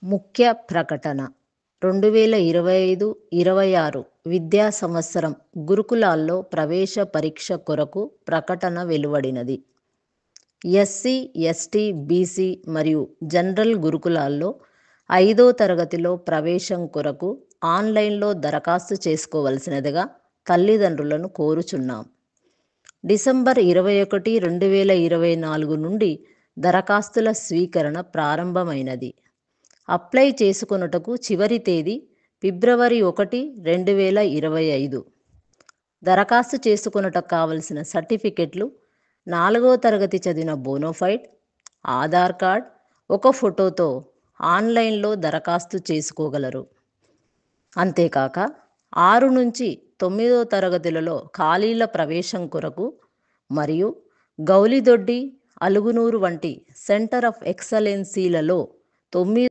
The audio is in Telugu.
ముఖ్య ప్రకటన 2025-26 విద్యా సంవత్సరం గురుకులాల్లో ప్రవేశ పరీక్ష కొరకు ప్రకటన వెలువడినది. ఎస్సీ, ఎస్టీ, బీసీ మరియు జనరల్ గురుకులాల్లో 5వ తరగతిలో ప్రవేశం కొరకు ఆన్లైన్లో దరఖాస్తు చేసుకోవలసినదిగా తల్లిదండ్రులను కోరుచున్నాం. డిసెంబర్ 21, 2024 నుండి దరఖాస్తుల స్వీకరణ ప్రారంభమైనది. అప్లై చేసుకొనుటకు చివరి తేదీ ఫిబ్రవరి 1, 2025. దరఖాస్తు చేసుకొనుటకు కావలసిన సర్టిఫికెట్లు 4వ తరగతి చదివిన బోనోఫైడ్, ఆధార్ కార్డ్, ఒక ఫోటోతో ఆన్లైన్లో దరఖాస్తు చేసుకోగలరు. అంతేకాక 6 నుంచి 9వ తరగతులలో ఖాళీల ప్రవేశం కొరకు మరియు గౌలిదొడ్డి, అలుగునూరు వంటి సెంటర్ ఆఫ్ ఎక్సలెన్సీలలో 9